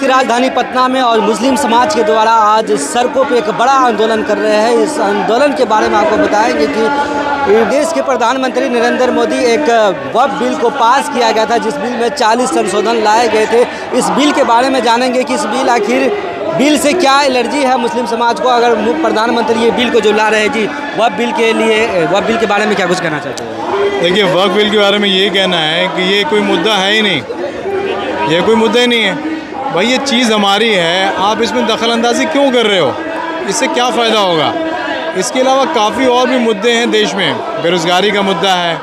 की राजधानी पटना में और मुस्लिम समाज के द्वारा आज सड़कों पे एक बड़ा आंदोलन कर रहे हैं। इस आंदोलन के बारे में आपको बताएंगे कि देश के प्रधानमंत्री नरेंद्र मोदी एक वक्फ बिल को पास किया गया था, जिस बिल में 40 संशोधन लाए गए थे। इस बिल के बारे में जानेंगे कि इस बिल से क्या एलर्जी है मुस्लिम समाज को, अगर प्रधानमंत्री ये बिल को जो ला रहे हैं जी वक्फ बिल के बारे में क्या कुछ कहना चाहते हैं? देखिए, वक्फ बिल के बारे में ये कहना है कि ये कोई मुद्दा है ही नहीं, ये कोई मुद्दा ही नहीं है भाई। ये चीज़ हमारी है, आप इसमें दखल अंदाजी क्यों कर रहे हो? इससे क्या फ़ायदा होगा? इसके अलावा काफ़ी और भी मुद्दे हैं देश में। बेरोज़गारी का मुद्दा है,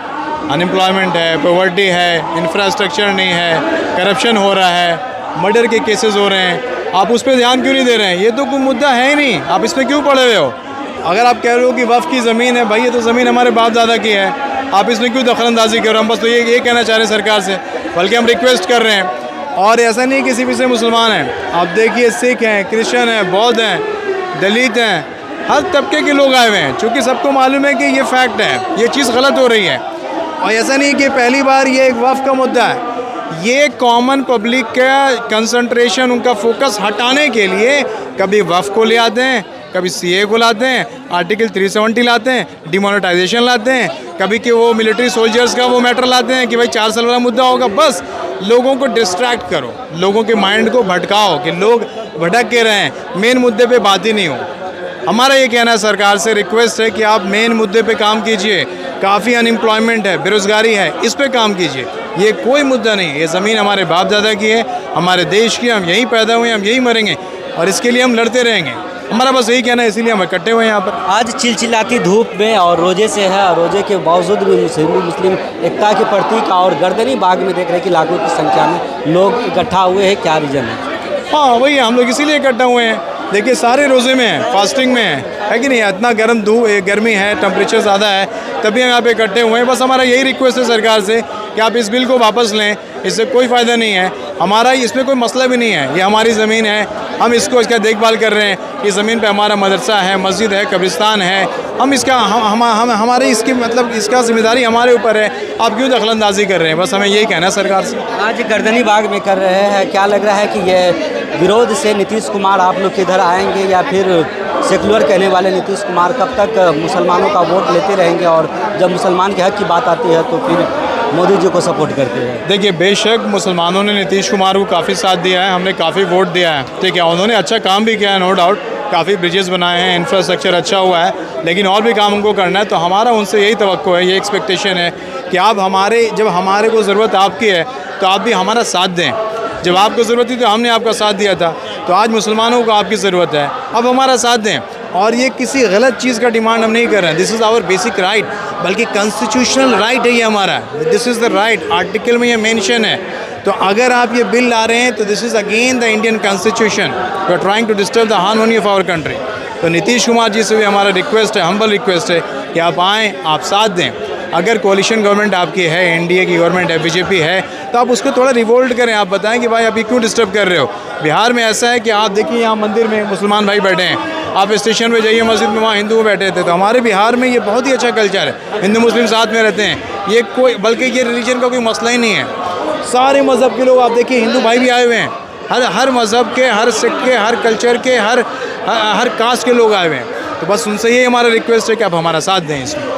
अनएम्प्लॉयमेंट है, पॉवर्टी है, इंफ्रास्ट्रक्चर नहीं है, करप्शन हो रहा है, मर्डर के केसेस हो रहे हैं। आप उस पर ध्यान क्यों नहीं दे रहे हैं? ये तो कोई मुद्दा है ही नहीं, आप इस पर क्यों पड़े हुए हो? अगर आप कह रहे हो कि वक्फ की ज़मीन है, भाई ये तो ज़मीन हमारे बाप दादा की है, आप इसमें क्यों दखल अंदाजी कर रहे हो? हम बस तो ये कहना चाह रहे हैं सरकार से, बल्कि हम रिक्वेस्ट कर रहे हैं। और ऐसा नहीं किसी भी से मुसलमान हैं, आप देखिए सिख हैं, क्रिश्चियन हैं, बौद्ध हैं, दलित हैं, हर तबके के लोग आए हुए हैं, क्योंकि सबको मालूम है कि ये फैक्ट है, ये चीज़ गलत हो रही है। और ऐसा नहीं कि पहली बार ये एक वक्फ का मुद्दा है, ये कॉमन पब्लिक का कंसंट्रेशन, उनका फोकस हटाने के लिए कभी वक्फ को ले आते हैं, कभी सीए को लाते हैं, आर्टिकल 370 लाते हैं, डिमोनेटाइजेशन लाते हैं, कभी कि वो मिलिट्री सोल्जर्स का वो मैटर लाते हैं कि भाई 4 साल वाला मुद्दा होगा। बस लोगों को डिस्ट्रैक्ट करो, लोगों के माइंड को भटकाओ कि लोग भटक के रहें, मेन मुद्दे पे बात ही नहीं हो। हमारा ये कहना है, सरकार से रिक्वेस्ट है कि आप मेन मुद्दे पे काम कीजिए। काफ़ी अनएम्प्लॉयमेंट है, बेरोज़गारी है, इस पे काम कीजिए। ये कोई मुद्दा नहीं है, ये ज़मीन हमारे बाप दादा की है, हमारे देश की, हम यहीं पैदा हुए, हम यहीं मरेंगे और इसके लिए हम लड़ते रहेंगे। हमारा बस यही कहना है, इसीलिए हम इकट्ठे हुए हैं यहाँ पर। आज चिलचिलाती धूप में और रोजे से है, और रोजे के बावजूद भी हिंदू मुस्लिम एकता के प्रतीक और गर्दनी बाग में देख रहे हैं कि लाखों की संख्या में लोग इकट्ठा हुए हैं। क्या रीज़न है? हाँ वही, हम लोग इसीलिए इकट्ठा हुए हैं। देखिए, सारे रोज़े में हैं, फास्टिंग में है कि नहीं? इतना गर्मी है, टेम्परेचर ज़्यादा है, तभी हम यहाँ पे इकट्ठे हुए हैं। बस हमारा यही रिक्वेस्ट है सरकार से कि आप इस बिल को वापस लें, इससे कोई फ़ायदा नहीं है। हमारा इसमें कोई मसला भी नहीं है, ये हमारी ज़मीन है, हम इसका देखभाल कर रहे हैं। इस ज़मीन पे हमारा मदरसा है, मस्जिद है, कब्रिस्तान है, हम इसका हमारे इसकी मतलब इसका जिम्मेदारी हमारे ऊपर है। आप क्यों दखलंदाजी कर रहे हैं? बस हमें यही कहना है सरकार से। आज गर्दनी बाग में कर रहे हैं, क्या लग रहा है कि ये विरोध से नीतीश कुमार आप लोग किधर आएंगे, या फिर सेकुलर कहने वाले नीतीश कुमार कब तक मुसलमानों का वोट लेते रहेंगे और जब मुसलमान के हक की बात आती है तो फिर मोदी जी को सपोर्ट करते हैं? देखिए, बेशक मुसलमानों ने नीतीश कुमार को काफ़ी साथ दिया है, हमने काफ़ी वोट दिया है, ठीक है, उन्होंने अच्छा काम भी किया है, नो डाउट। काफ़ी ब्रिजेस बनाए हैं, इंफ्रास्ट्रक्चर अच्छा हुआ है, लेकिन और भी काम उनको करना है। तो हमारा उनसे यही तवक्को है, ये एक्सपेक्टेशन है कि आप जब हमारे को ज़रूरत आपकी है तो आप भी हमारा साथ दें। जब आपको ज़रूरत थी तो हमने आपका साथ दिया था, तो आज मुसलमानों को आपकी ज़रूरत है, अब हमारा साथ दें। और ये किसी गलत चीज़ का डिमांड हम नहीं कर रहे हैं, this is our basic right, बल्कि कॉन्स्टिट्यूशनल राइट है ये हमारा, this is the right, article में ये मेंशन है। तो अगर आप ये बिल ला रहे हैं तो this is again the Indian constitution, you are trying to disturb the harmony of our country. तो नीतीश कुमार जी से भी हमारा रिक्वेस्ट है, हम्बल रिक्वेस्ट है कि आप आएँ, आप साथ दें। अगर कोalition गवर्नमेंट आपकी है, एनडीए की गवर्नमेंट है, बीजेपी है, तो आप उसको थोड़ा रिवोल्ट करें। आप बताएं कि भाई आप ये क्यों डिस्टर्ब कर रहे हो? बिहार में ऐसा है कि आप देखिए, यहाँ मंदिर में मुसलमान भाई बैठे हैं, आप स्टेशन पे जाइए मस्जिद में, वहाँ हिंदू बैठे थे। तो हमारे बिहार में ये बहुत ही अच्छा कल्चर है, हिंदू मुस्लिम साथ में रहते हैं, ये कोई बल्कि ये रिलीजन का कोई मसला ही नहीं है। सारे मज़हब के लोग आप देखिए, हिंदू भाई भी आए हुए हैं, हर मज़हब के, हर सिख के, हर कल्चर के, हर कास्ट के लोग आए हुए हैं। तो बस उनसे ये हमारा रिक्वेस्ट है कि आप हमारा साथ दें इसमें।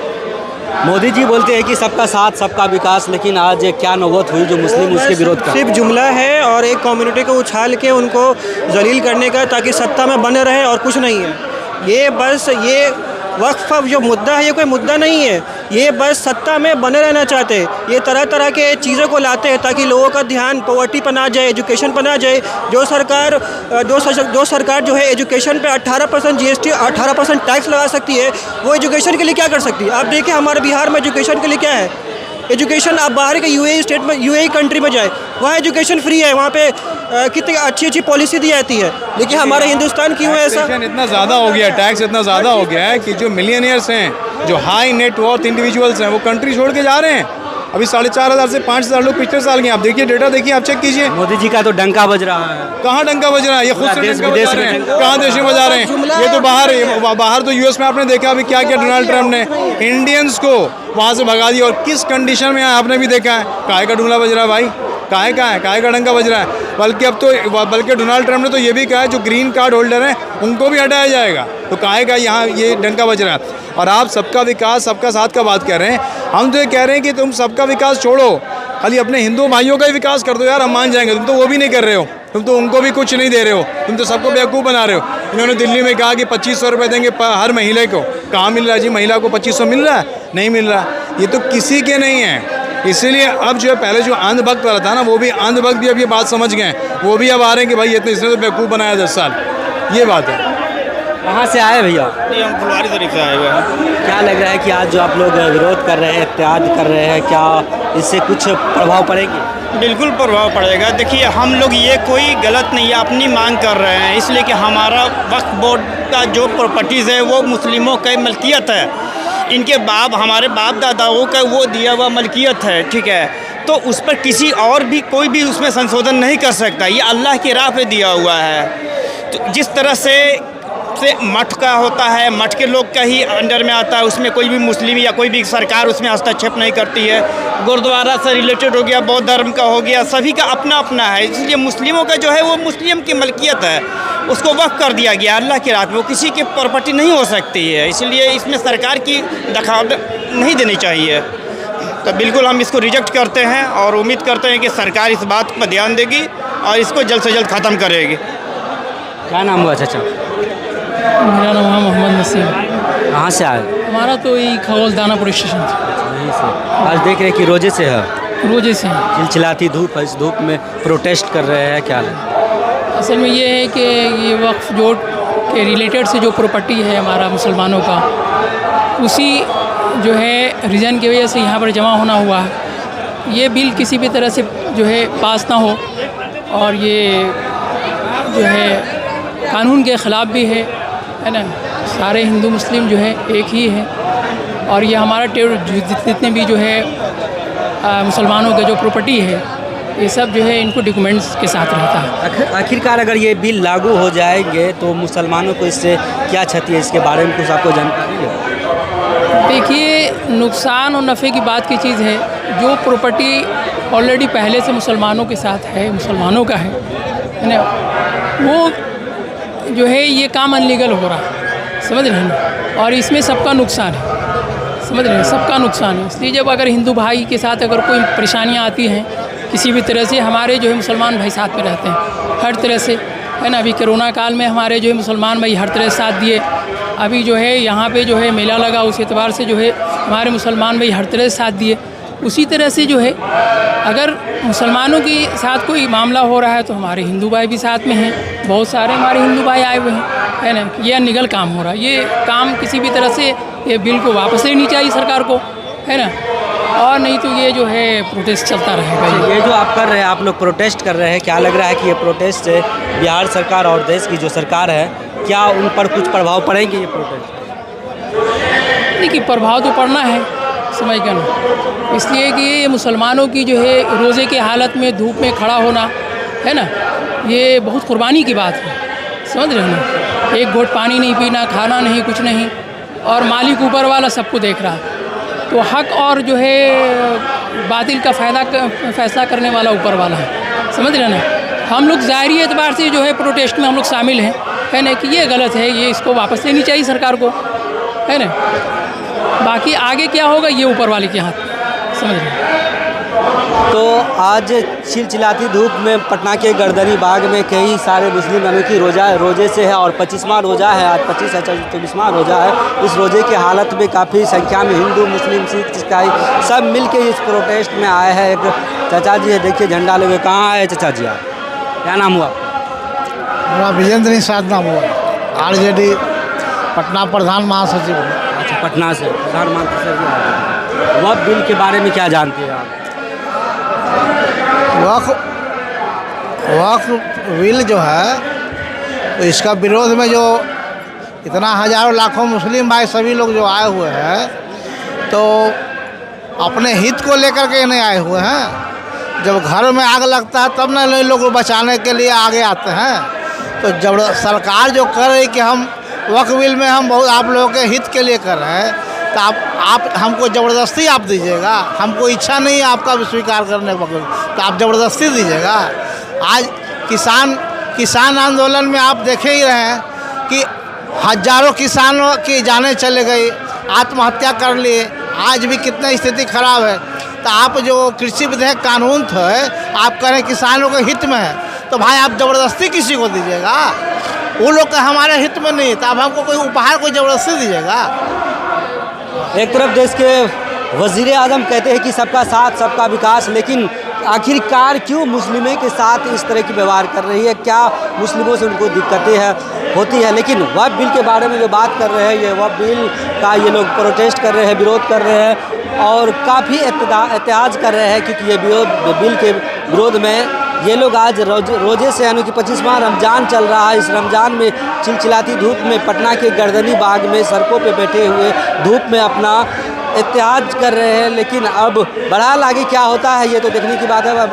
मोदी जी बोलते हैं कि सबका साथ सबका विकास, लेकिन आज क्या नौबत हुई जो मुस्लिम उसके विरोध का? सिर्फ जुमला है और एक कम्युनिटी को उछाल के उनको जलील करने का, ताकि सत्ता में बने रहे, और कुछ नहीं है। ये बस ये वक्फ जो मुद्दा है, ये कोई मुद्दा नहीं है, ये बस सत्ता में बने रहना चाहते हैं। ये तरह तरह के चीज़ों को लाते हैं ताकि लोगों का ध्यान पॉवर्टी पर ना जाए, एजुकेशन पर ना जाए। जो सरकार जो है एजुकेशन पे 18% GST, 18% टैक्स लगा सकती है, वो एजुकेशन के लिए क्या कर सकती है? आप देखिए हमारे बिहार में एजुकेशन के लिए क्या है। एजुकेशन आप बाहर के यूएई स्टेट में, यूएई कंट्री में जाए, वहाँ एजुकेशन फ्री है, वहाँ पे कितनी अच्छी पॉलिसी दी जाती है। लेकिन हमारे हिंदुस्तान क्यों है ऐसा? इतना ज़्यादा हो गया, टैक्स इतना ज़्यादा हो गया है कि जो मिलियनियर्स हैं, जो हाई नेटवर्थ इंडिविजुअल्स हैं, वो कंट्री छोड़ के जा रहे हैं। अभी 4,500 से 5,000 लोग पिछले साल के। आप देखिए डेटा, देखिए, आप चेक कीजिए। मोदी जी का तो डंका बज रहा है। कहाँ डंका बज रहा है? ये खुद से डंका बजा रहे हैं। कहाँ देश में बजा रहे हैं? ये तो बाहर तो यूएस में आपने देखा अभी क्या किया डोनाल्ड ट्रंप ने, इंडियंस को वहाँ से भगा दिया। और किस कंडीशन में आपने भी देखा है, काहे का डुमला बज रहा है भाई। काहे का डंका बज रहा है। बल्कि डोनाल्ड ट्रंप ने तो ये भी कहा है जो ग्रीन कार्ड होल्डर हैं उनको भी हटाया जाएगा। तो काहे का यहाँ ये डंका बज रहा है। और आप सबका विकास सबका साथ का बात कर रहे हैं। हम तो ये कह रहे हैं कि तुम सबका विकास छोड़ो, खाली अपने हिंदू भाइयों का ही विकास कर दो यार, हम मान जाएंगे। तुम तो वो भी नहीं कर रहे हो, तुम तो उनको भी कुछ नहीं दे रहे हो, तुम तो सबको बेवकूफ़ बना रहे हो। इन्होंने दिल्ली में कहा कि 2500 रुपये देंगे हर महीले को। कहाँ मिल रहा है जी? महिला को 2500 मिल रहा है? नहीं मिल रहा। ये तो किसी के नहीं है। इसीलिए अब जो है पहले जो अंधभक्त वाला था ना, वो भी अंधभक्त भी अब ये बात समझ गए, वो भी अब आ रहे हैं कि भाई इतने इसने तो बेवकूफ़ बनाया 10 साल। ये बात है। कहाँ से आए भैया? नहीं, हम फुलवारी शरीफ से आए हुए हैं। क्या लग रहा है कि आज जो आप लोग विरोध कर रहे हैं, इत्याद कर रहे हैं, क्या इससे कुछ प्रभाव पड़ेगी? बिल्कुल प्रभाव पड़ेगा। देखिए, हम लोग ये कोई गलत नहीं है, अपनी मांग कर रहे हैं, इसलिए कि हमारा वक्फ बोर्ड का जो प्रॉपर्टीज़ है वो मुस्लिमों की मलकियत है। इनके हमारे बाप दादाओं का वो दिया हुआ मलकियत है, ठीक है। तो उस पर किसी और भी कोई भी उसमें संशोधन नहीं कर सकता। ये अल्लाह की राह पे दिया हुआ है। तो जिस तरह से मठ का होता है, मठ के लोग का ही अंडर में आता है, उसमें कोई भी मुस्लिम या कोई भी सरकार उसमें हस्तक्षेप नहीं करती है। गुरुद्वारा से रिलेटेड हो गया, बौद्ध धर्म का हो गया, सभी का अपना अपना है। इसलिए मुस्लिमों का जो है वो मुस्लिम की मलकियत है, उसको वक्फ कर दिया गया अल्लाह की राह में। वो किसी की प्रॉपर्टी नहीं हो सकती है, इसलिए इसमें सरकार की दखल नहीं देनी चाहिए। तो बिल्कुल हम इसको रिजेक्ट करते हैं और उम्मीद करते हैं कि सरकार इस बात पर ध्यान देगी और इसको जल्द से जल्द ख़त्म करेगी। क्या नाम हुआ चाचा? मेरा नाम है मोहम्मद नसीम। कहाँ से आए? हमारा तो यही खगोलदाना पुलिस स्टेशन था। यहीं से। आज देख रहे हैं कि रोजे से है, रोजे से हैं। चिलचिलाती धूप है, इस धूप में प्रोटेस्ट कर रहे हैं, क्या है? असल में ये है कि ये वक्फ जोड़ के रिलेटेड से जो प्रॉपर्टी है हमारा मुसलमानों का, उसी जो है रीज़न की वजह से यहाँ पर जमा होना हुआ है। ये बिल किसी भी तरह से जो है पास ना हो और ये जो है कानून के ख़िलाफ़ भी है ना। सारे हिंदू मुस्लिम जो है एक ही है और ये हमारा जितने भी जो है मुसलमानों का जो प्रॉपर्टी है, ये सब जो है इनको डॉक्यूमेंट्स के साथ रहता है। आखिरकार अगर ये बिल लागू हो जाएंगे तो मुसलमानों को इससे क्या क्षति है, इसके बारे में कुछ आपको जानकारी है? देखिए, नुकसान और नफ़े की बात की चीज़ है। जो प्रॉपर्टी ऑलरेडी पहले से मुसलमानों के साथ है, मुसलमानों का है ना, वो जो है ये काम अनलीगल हो रहा है, समझ रहे हैं ना। और इसमें सबका नुकसान है, समझ रहे हैं, सबका नुकसान है। इसलिए जब अगर हिंदू भाई के साथ अगर कोई परेशानियाँ आती हैं किसी भी तरह से, हमारे जो है मुसलमान भाई साथ में रहते हैं हर तरह से, है ना। अभी कोरोना काल में हमारे जो है मुसलमान भाई हर तरह से साथ दिए। अभी जो है यहाँ पे जो है मेला लगा, उस एतबार से जो है हमारे मुसलमान भाई हर तरह से साथ दिए। उसी तरह से जो है अगर मुसलमानों के साथ कोई मामला हो रहा है तो हमारे हिंदू भाई भी साथ में हैं। बहुत सारे हमारे हिंदू भाई आए हुए हैं, है ना। ये अनलीगल काम हो रहा है। ये काम किसी भी तरह से ये बिल को वापस लेनी चाहिए सरकार को, है ना। और नहीं तो ये जो है प्रोटेस्ट चलता रहेगा। ये जो आप कर रहे हैं, आप लोग प्रोटेस्ट कर रहे हैं, क्या लग रहा है कि ये प्रोटेस्ट से बिहार सरकार और देश की जो सरकार है, क्या उन पर कुछ प्रभाव पड़ेंगे ये प्रोटेस्ट? देखिए, प्रभाव तो पड़ना है, समझ गए ना। इसलिए कि ये मुसलमानों की जो है रोज़े के हालत में धूप में खड़ा होना, है ना, ये बहुत कुर्बानी की बात है, समझ रहे हो ना। एक घोट पानी नहीं पीना, खाना नहीं, कुछ नहीं, और मालिक ऊपर वाला सबको देख रहा है। तो हक और जो है बातिल का फैसला करने वाला ऊपर वाला है, समझ रहे ना। हम लोग ज़ाहिरी एतबार से जो है प्रोटेस्ट में हम लोग शामिल हैं, है ना, कि ये गलत है, ये इसको वापस लेनी चाहिए सरकार को, है ना। बाकी आगे क्या होगा ये ऊपर वाले के हाथ, समझ रहे हैं। तो आज चिलचिलाती धूप में पटना के गर्दनी बाग में कई सारे मुस्लिम अनोखी रोजे से है और 25वां रोज़ा है। आज 25 है, 24वां रोज़ा है। इस रोज़े की हालत में काफ़ी संख्या में हिंदू, मुस्लिम, सिख, ईसाई सब मिल के इस प्रोटेस्ट में आए हैं। एक चाचा जी है, देखिए झंडा लेके। कहाँ आए चाचा जी आप? क्या नाम हुआ? मेरा विजेंद्र निषाद नाम हुआ, RJD पटना प्रधान महासचिव। अच्छा, पटना से प्रधान महासचिव। वक्फ बिल के बारे में क्या जानते हैं आप? वक्फ बिल जो है तो इसका विरोध में जो इतना हज़ारों लाखों मुस्लिम भाई सभी लोग जो आए हुए हैं, तो अपने हित को लेकर के नहीं आए हुए हैं। जब घर में आग लगता है तब ना लोग को बचाने के लिए आगे आते हैं। तो जब सरकार जो कर रही कि हम वक्फ बिल में हम बहुत आप लोगों के हित के लिए कर रहे हैं, तो आप हमको ज़बरदस्ती आप दीजिएगा, हमको इच्छा नहीं है आपका भी स्वीकार करने का, तो आप ज़बरदस्ती दीजिएगा। आज किसान आंदोलन में आप देखे ही रहे हैं कि हजारों किसानों की जानें चले गई, आत्महत्या कर लिए, आज भी कितना स्थिति खराब है। तो आप जो कृषि विधेयक कानून है, आप कह रहे हैं किसानों के हित में है, तो भाई आप ज़बरदस्ती किसी को दीजिएगा? वो लोग का हमारे हित में नहीं, तो आप हमको कोई उपहार कोई ज़बरदस्ती दीजिएगा? एक तरफ देश के वज़ीर आज़म कहते हैं कि सबका साथ सबका विकास, लेकिन आखिरकार क्यों मुस्लिमों के साथ इस तरह की व्यवहार कर रही है? क्या मुस्लिमों से उनको दिक्कतें होती है? लेकिन वक्फ बिल के बारे में जो बात कर रहे हैं, ये वक्फ बिल का ये लोग प्रोटेस्ट कर रहे हैं, विरोध कर रहे हैं और काफ़ी एहतजाज कर रहे हैं, क्योंकि ये बिल के विरोध में ये लोग आज रोजे से, यानी कि 25वां रमज़ान चल रहा है। इस रमज़ान में चिलचिलाती धूप में पटना के गर्दनी बाग में सड़कों पे बैठे हुए धूप में अपना एहतजाज कर रहे हैं। लेकिन अब बहरहाल आगे क्या होता है ये तो देखने की बात है।